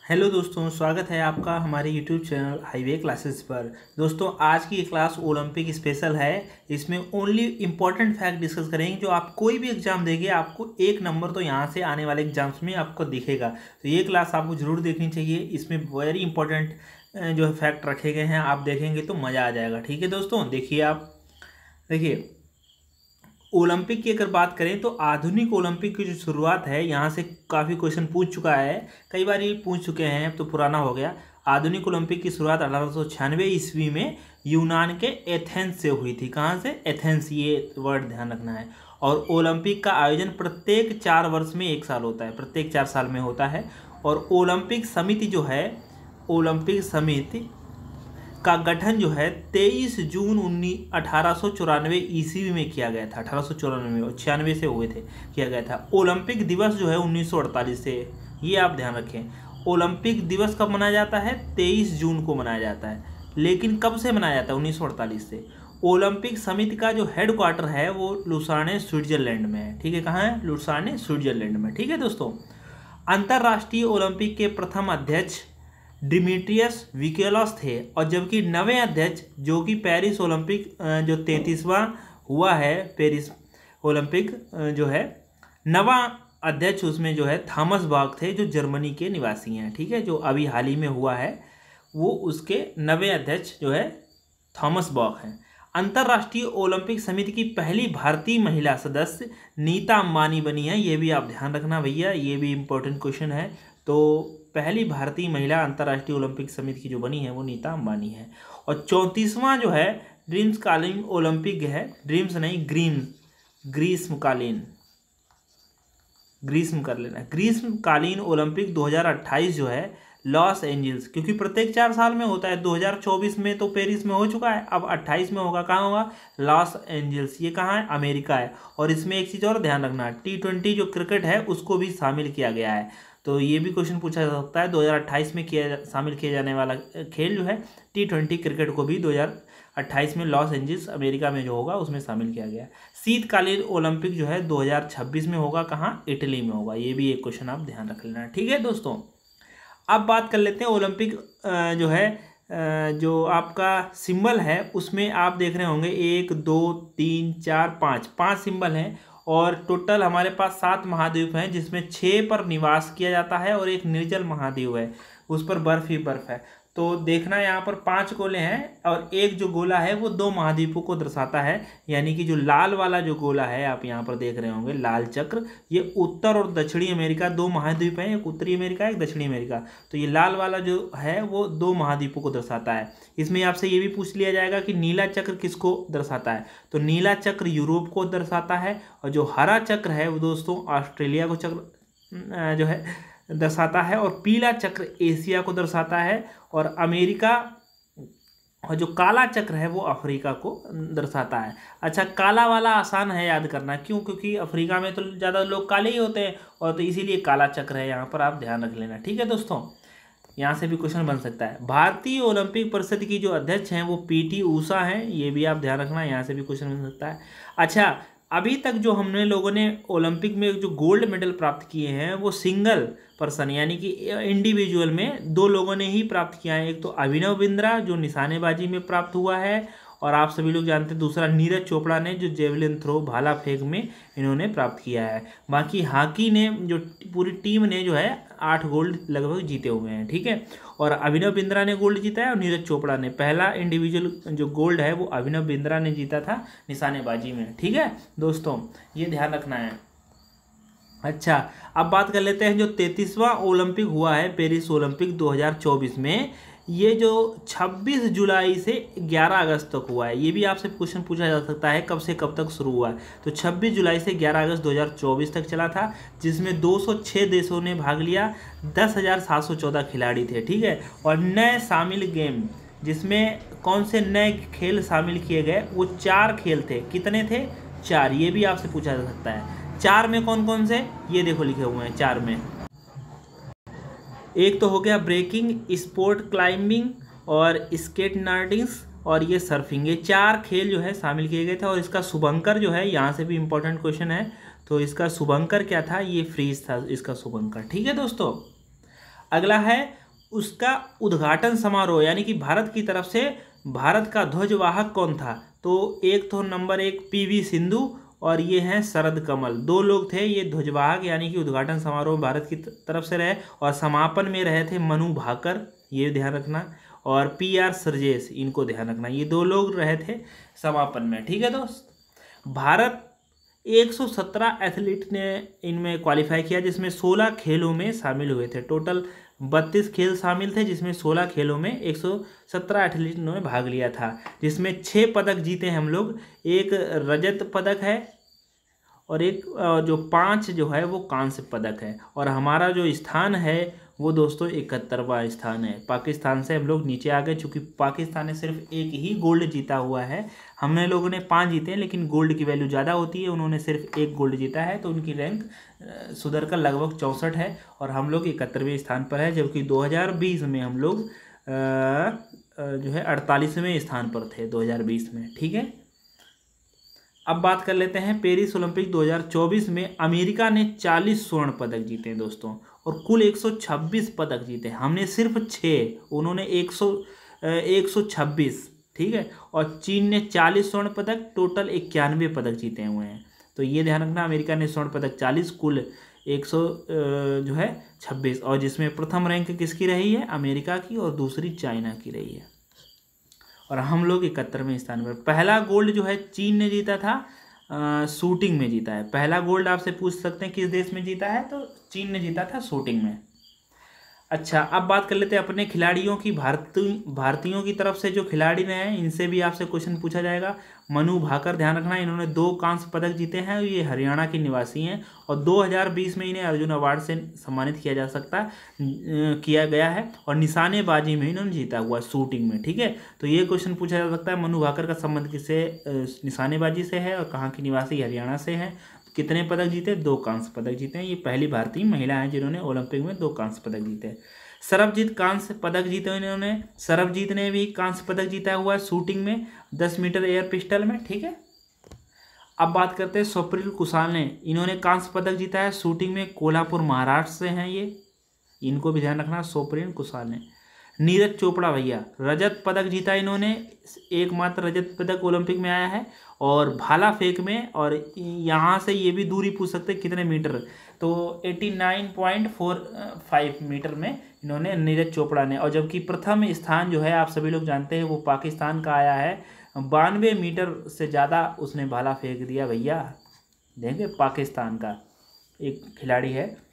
Hello दोस्तों, स्वागत है आपका हमारे यूट्यूब चैनल हाईवे क्लासेस पर। दोस्तों, आज की ये क्लास ओलंपिक स्पेशल है। इसमें ओनली इम्पॉर्टेंट फैक्ट डिस्कस करेंगे। जो आप कोई भी एग्जाम देंगे आपको 1 नंबर तो यहाँ से आने वाले एग्जाम्स में आपको दिखेगा। तो ये क्लास आपको ज़रूर देखनी चाहिए। इसमें वेरी इंपॉर्टेंट जो है फैक्ट रखे गए हैं, आप देखेंगे तो मज़ा आ जाएगा। ठीक है दोस्तों, देखिए आप देखिए ओलंपिक की अगर बात करें तो आधुनिक ओलंपिक की जो शुरुआत है, यहाँ से काफ़ी क्वेश्चन पूछ चुका है, कई बार ये पूछ चुके हैं, अब तो पुराना हो गया। आधुनिक ओलंपिक की शुरुआत 1896 ईस्वी में यूनान के एथेंस से हुई थी। कहाँ से? एथेंस, ये वर्ड ध्यान रखना है। और ओलंपिक का आयोजन प्रत्येक 4 वर्ष में 1 साल होता है, प्रत्येक 4 साल में होता है। और ओलंपिक समिति जो है, ओलंपिक समिति का गठन जो है 23 जून 1894 ईस्वी में किया गया था। 1894 में, 96 से हुए थे, किया गया था। ओलंपिक दिवस जो है 1948 से, ये आप ध्यान रखें। ओलंपिक दिवस कब मनाया जाता है? 23 जून को मनाया जाता है। लेकिन कब से मनाया जाता है? 1948 से। ओलंपिक समिति का जो हेड क्वार्टर है वो लुसाने, स्विट्जरलैंड में है। ठीक है, कहाँ है? लुसाने, स्विट्जरलैंड में। ठीक है दोस्तों, अंतर्राष्ट्रीय ओलंपिक के प्रथम अध्यक्ष डिमिट्रियस विकेलस थे। और जबकि नवे अध्यक्ष, जो कि पेरिस ओलंपिक जो 33वां हुआ है, पेरिस ओलंपिक जो है, नवा अध्यक्ष उसमें जो है थॉमस बॉक थे, जो जर्मनी के निवासी हैं। ठीक है, जो अभी हाल ही में हुआ है, वो उसके नवे अध्यक्ष जो है थॉमस बॉक हैं। अंतर्राष्ट्रीय ओलंपिक समिति की पहली भारतीय महिला सदस्य नीता अंबानी बनी है। ये भी आप ध्यान रखना भैया, ये भी इम्पोर्टेंट क्वेश्चन है। तो पहली भारतीय महिला अंतर्राष्ट्रीय ओलंपिक समिति की जो बनी है वो नीता अंबानी है। और 34वां जो है ग्रीष्मकालीन ओलंपिक है, ड्रीम्स नहीं, ग्रीष्मकालीन ओलंपिक 2028 जो है लॉस एंजल्स, क्योंकि प्रत्येक 4 साल में होता है। 2024 में तो पेरिस में हो चुका है, अब 28 में होगा। कहाँ होगा? Los Angeles. ये कहाँ है? अमेरिका है। और इसमें एक चीज़ और ध्यान रखना, T20 जो क्रिकेट है उसको भी शामिल किया गया है। तो ये भी क्वेश्चन पूछा जा सकता है। 2028 में शामिल किया जाने वाला खेल जो है T20 क्रिकेट को भी 2028 में लॉस एंजल्स अमेरिका में जो होगा उसमें शामिल किया गया। शीतकालीन ओलंपिक जो है 2026 में होगा। कहाँ? इटली में होगा। ये भी एक क्वेश्चन आप ध्यान रख लेना। ठीक है दोस्तों, अब बात कर लेते हैं ओलंपिक जो है जो आपका सिंबल है उसमें आप देख रहे होंगे 1 2 3 4 5 सिंबल हैं। और टोटल हमारे पास 7 महाद्वीप हैं, जिसमें 6 पर निवास किया जाता है और एक निर्जल महाद्वीप है, उस पर बर्फ ही बर्फ है। तो देखना, यहाँ पर 5 गोले हैं और एक जो गोला है वो 2 महाद्वीपों को दर्शाता है। यानी कि जो लाल वाला जो गोला है, आप यहाँ पर देख रहे होंगे लाल चक्र, ये उत्तर और दक्षिणी अमेरिका 2 महाद्वीप हैं, एक उत्तरी अमेरिका एक दक्षिणी अमेरिका। तो ये लाल वाला जो है वो 2 महाद्वीपों को दर्शाता है। इसमें आपसे ये भी पूछ लिया जाएगा कि नीला चक्र किसको दर्शाता है? तो नीला चक्र यूरोप को दर्शाता है। और जो हरा चक्र है वो दोस्तों ऑस्ट्रेलिया को चक्र जो है दर्शाता है। और पीला चक्र एशिया को दर्शाता है। और अमेरिका, और जो काला चक्र है वो अफ्रीका को दर्शाता है। अच्छा, काला वाला आसान है याद करना, क्यों? क्योंकि अफ्रीका में तो ज़्यादा लोग काले ही होते हैं, और तो इसीलिए काला चक्र है, यहाँ पर आप ध्यान रख लेना। ठीक है दोस्तों, यहाँ से भी क्वेश्चन बन सकता है। भारतीय ओलंपिक परिषद की जो अध्यक्ष हैं वो PT ऊषा हैं, ये भी आप ध्यान रखना, यहाँ से भी क्वेश्चन बन सकता है। अच्छा, अभी तक जो हमने लोगों ने ओलंपिक में जो गोल्ड मेडल प्राप्त किए हैं वो सिंगल पर्सन, यानी कि इंडिविजुअल में 2 लोगों ने ही प्राप्त किया है। एक तो अभिनव बिंद्रा जो निशानेबाजी में प्राप्त हुआ है, और आप सभी लोग जानते हैं दूसरा नीरज चोपड़ा ने जो जेवलिन थ्रो, भाला फेंक में इन्होंने प्राप्त किया है। बाकी हॉकी ने जो पूरी टीम ने जो है 8 गोल्ड लगभग जीते हुए हैं। ठीक है, और अभिनव बिंद्रा ने गोल्ड जीता है और नीरज चोपड़ा ने। पहला इंडिविजुअल जो गोल्ड है वो अभिनव बिंद्रा ने जीता था निशानेबाजी में। ठीक है दोस्तों, ये ध्यान रखना है। अच्छा, अब बात कर लेते हैं जो 33वां ओलंपिक हुआ है, पेरिस ओलंपिक 2024 में। ये जो 26 जुलाई से 11 अगस्त तक हुआ है, ये भी आपसे क्वेश्चन पूछा जा सकता है कब से कब तक शुरू हुआ है। तो 26 जुलाई से 11 अगस्त 2024 तक चला था, जिसमें 206 देशों ने भाग लिया, 10,714 खिलाड़ी थे। ठीक है, और नए शामिल गेम, जिसमें कौन से नए खेल शामिल किए गए, वो 4 खेल थे। कितने थे? 4। ये भी आपसे पूछा जा सकता है। 4 में कौन कौन से? ये देखो लिखे हुए हैं 4 में। एक तो हो गया ब्रेकिंग, स्पोर्ट क्लाइंबिंग और स्केटनार्डिंग्स और ये सर्फिंग। ये 4 खेल जो है शामिल किए गए थे। और इसका शुभंकर जो है, यहाँ से भी इम्पोर्टेंट क्वेश्चन है, तो इसका शुभंकर क्या था? ये फ्रीज था इसका शुभंकर। ठीक है दोस्तों, अगला है उसका उद्घाटन समारोह, यानी कि भारत की तरफ से भारत का ध्वजवाहक कौन था। तो एक तो नंबर 1 पीवी सिंधु और ये हैं शरद कमल, 2 लोग थे ये ध्वजवाहक, यानी कि उद्घाटन समारोह भारत की तरफ से रहे। और समापन में रहे थे मनु भाकर, ये ध्यान रखना, और पीआर सरजेस, इनको ध्यान रखना, ये 2 लोग रहे थे समापन में। ठीक है दोस्त, भारत 117 एथलीट ने इनमें क्वालिफाई किया, जिसमें 16 खेलों में शामिल हुए थे। टोटल 32 खेल शामिल थे, जिसमें 16 खेलों में 117 एथलीट ने भाग लिया था, जिसमें 6 पदक जीते हैं हम लोग। एक रजत पदक है और एक जो 5 जो है वो कांस्य पदक है। और हमारा जो स्थान है वो दोस्तों 71वां स्थान है। पाकिस्तान से हम लोग नीचे आ गए, चूँकि पाकिस्तान ने सिर्फ एक ही गोल्ड जीता हुआ है, हमने लोगों ने 5 जीते हैं, लेकिन गोल्ड की वैल्यू ज़्यादा होती है, उन्होंने सिर्फ 1 गोल्ड जीता है, तो उनकी रैंक सुधर कर लगभग 64 है और हम लोग 71वें स्थान पर है, जबकि 2020 में हम लोग जो है 48वें स्थान पर थे 2020 में। ठीक है, अब बात कर लेते हैं पेरिस ओलंपिक 2024 में अमेरिका ने 40 स्वर्ण पदक जीते हैं दोस्तों, और कुल 126 पदक जीते हैं। हमने सिर्फ 6, उन्होंने 126। ठीक है, और चीन ने 40 स्वर्ण पदक, टोटल 91 पदक जीते हुए हैं। तो ये ध्यान रखना, अमेरिका ने स्वर्ण पदक 40, कुल 126, और जिसमें प्रथम रैंक किसकी रही है, अमेरिका की, और दूसरी चाइना की रही है। और हम लोग 71वें स्थान पर। पहला गोल्ड जो है चीन ने जीता था, शूटिंग में जीता है। पहला गोल्ड आपसे पूछ सकते हैं किस देश में जीता है, तो चीन ने जीता था शूटिंग में। अच्छा, अब बात कर लेते हैं अपने खिलाड़ियों की। भारतीयों की तरफ से जो खिलाड़ी रहे हैं इनसे भी आपसे क्वेश्चन पूछा जाएगा। मनु भाकर, ध्यान रखना, इन्होंने 2 कांस्य पदक जीते हैं, ये हरियाणा के निवासी हैं, और 2020 में इन्हें अर्जुन अवार्ड से सम्मानित किया गया है, और निशानेबाजी में इन्होंने जीता हुआ शूटिंग में। ठीक है, तो ये क्वेश्चन पूछा जा सकता है, मनु भाकर का संबंध किससे, निशानेबाजी से है, और कहाँ की निवासी, हरियाणा से है। कितने पदक जीते, 2 कांस्य पदक जीते हैं। ये पहली भारतीय महिला हैं जिन्होंने ओलंपिक में 2 कांस्य पदक जीते। सरबजीत कांस्य पदक जीते इन्होंने, सरबजीत ने भी कांस्य पदक जीता हुआ है शूटिंग में 10 मीटर एयर पिस्टल में। ठीक है, अब बात करते हैं स्वप्निल कुशाल ने, इन्होंने कांस्य पदक जीता है शूटिंग में, कोल्हापुर महाराष्ट्र से हैं ये, इनको भी ध्यान रखना, स्वप्निल कुशाल ने। नीरज चोपड़ा भैया, रजत पदक जीता इन्होंने, एकमात्र रजत पदक ओलंपिक में आया है, और भाला फेंक में, और यहाँ से ये भी दूरी पूछ सकते हैं कितने मीटर, तो 89.45 मीटर में इन्होंने नीरज चोपड़ा ने। और जबकि प्रथम स्थान जो है आप सभी लोग जानते हैं वो पाकिस्तान का आया है, 92 मीटर से ज़्यादा उसने भाला फेंक दिया भैया। देखेंगे पाकिस्तान का एक खिलाड़ी है।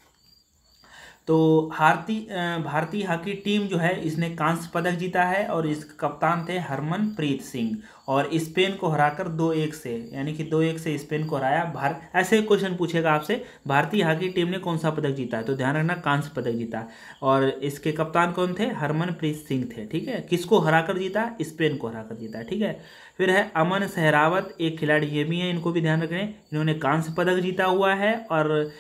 तो भारतीय हॉकी टीम जो है इसने कांस्य पदक जीता है, और इसके कप्तान थे हरमनप्रीत सिंह, और स्पेन को हराकर 2-1 से, यानी कि 2-1 से स्पेन को हराया। ऐसे क्वेश्चन पूछेगा आपसे, भारतीय हॉकी टीम ने कौन सा पदक जीता है, तो ध्यान रखना कांस्य पदक जीता, और इसके कप्तान कौन थे, हरमनप्रीत सिंह थे। ठीक है, किसको हराकर जीता, स्पेन को हराकर जीता। ठीक है, फिर है अमन सहरावत, एक खिलाड़ी ये भी है, इनको भी ध्यान रखें, इन्होंने कांस्य पदक जीता हुआ है, और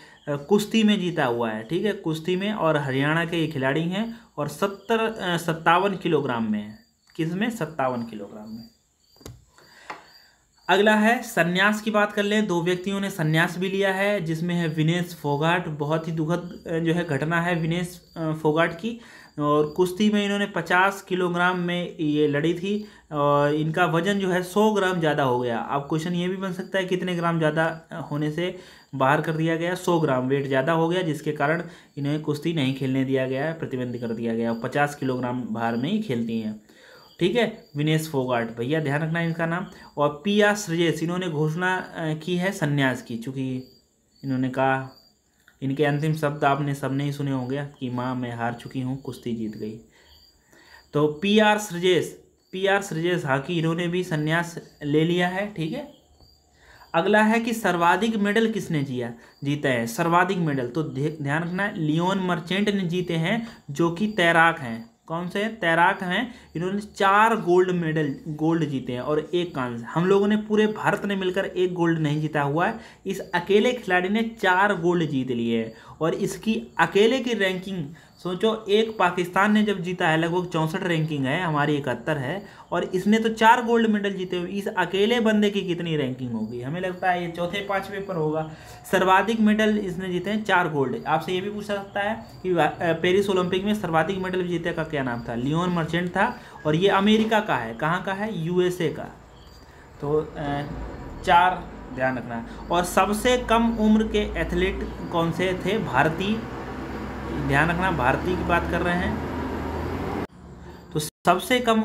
कुश्ती में जीता हुआ है। ठीक है, कुश्ती में, और हरियाणा के ये खिलाड़ी हैं, और 57 किलोग्राम में है, किसमें, 57 किलोग्राम में। अगला है संन्यास की बात कर लें, 2 व्यक्तियों ने संन्यास भी लिया है, जिसमें है विनेश फोगाट, बहुत ही दुखद जो है घटना है विनेश फोगाट की, और कुश्ती में इन्होंने 50 किलोग्राम में ये लड़ी थी, और इनका वजन जो है 100 ग्राम ज़्यादा हो गया। अब क्वेश्चन ये भी बन सकता है कितने ग्राम ज़्यादा होने से बाहर कर दिया गया, 100 ग्राम वेट ज़्यादा हो गया, जिसके कारण इन्हें कुश्ती नहीं खेलने दिया गया है, प्रतिबंध कर दिया गया, 50 किलोग्राम भार में ही खेलती हैं। ठीक है, विनेश फोगाट भैया, ध्यान रखना इनका नाम। और पीआर श्रेयस, इन्होंने घोषणा की है संन्यास की, चूँकि इन्होंने कहा, इनके अंतिम शब्द आपने सबने ही सुने होंगे कि माँ मैं हार चुकी हूँ, कुश्ती जीत गई। तो पीआर श्रेयस हॉकी, इन्होंने भी संन्यास ले लिया है। ठीक है, अगला है कि सर्वाधिक मेडल किसने जीता है, सर्वाधिक मेडल, तो ध्यान रखना लियोन मर्चेंट ने जीते हैं, जो कि तैराक हैं। कौन से तैराक हैं, इन्होंने 4 गोल्ड जीते हैं और 1 कांस्य। हम लोगों ने, पूरे भारत ने मिलकर 1 गोल्ड नहीं जीता हुआ है, इस अकेले खिलाड़ी ने 4 गोल्ड जीत लिए हैं, और इसकी अकेले की रैंकिंग सोचो, एक पाकिस्तान ने जब जीता है, लगभग 64 रैंकिंग है, हमारी 71 है, और इसने तो 4 गोल्ड मेडल जीते हुए, इस अकेले बंदे की कितनी रैंकिंग होगी? हमें लगता है ये चौथे पांचवें पर होगा। सर्वाधिक मेडल इसने जीते हैं 4 गोल्ड। आपसे ये भी पूछा सकता है कि पेरिस ओलंपिक में सर्वाधिक मेडल जीते का क्या नाम था? लियोन मर्चेंट था, और ये अमेरिका का है। कहाँ का है? यूएसए का। तो 4 ध्यान रखना है। और सबसे कम उम्र के एथलीट कौन से थे? भारतीय, ध्यान रखना, भारतीय की बात कर रहे हैं। तो सबसे कम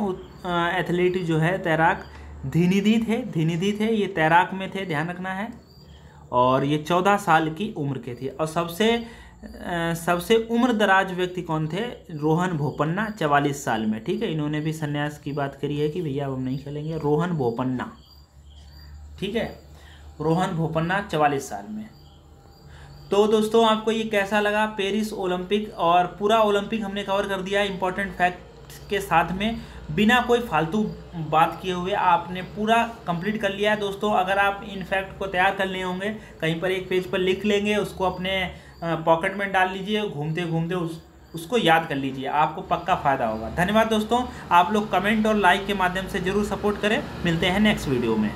एथलीट जो है तैराक धिनिधि थे, ये तैराक में थे, ध्यान रखना है। और ये 14 साल की उम्र के थे। और सबसे उम्र दराज व्यक्ति कौन थे? रोहन बोपन्ना, 44 साल में। ठीक है, इन्होंने भी संन्यास की बात करी है कि भैया अब हम नहीं खेलेंगे। रोहन बोपन्ना, ठीक है, रोहन बोपन्ना 44 साल में। तो दोस्तों, आपको ये कैसा लगा पेरिस ओलंपिक? और पूरा ओलंपिक हमने कवर कर दिया इंपॉर्टेंट फैक्ट के साथ में, बिना कोई फालतू बात किए हुए आपने पूरा कंप्लीट कर लिया है दोस्तों। अगर आप इन फैक्ट को तैयार कर लिए होंगे, कहीं पर एक पेज पर लिख लेंगे, उसको अपने पॉकेट में डाल लीजिए, घूमते घूमते उसको याद कर लीजिए, आपको पक्का फ़ायदा होगा। धन्यवाद दोस्तों, आप लोग कमेंट और लाइक के माध्यम से ज़रूर सपोर्ट करें। मिलते हैं नेक्स्ट वीडियो में।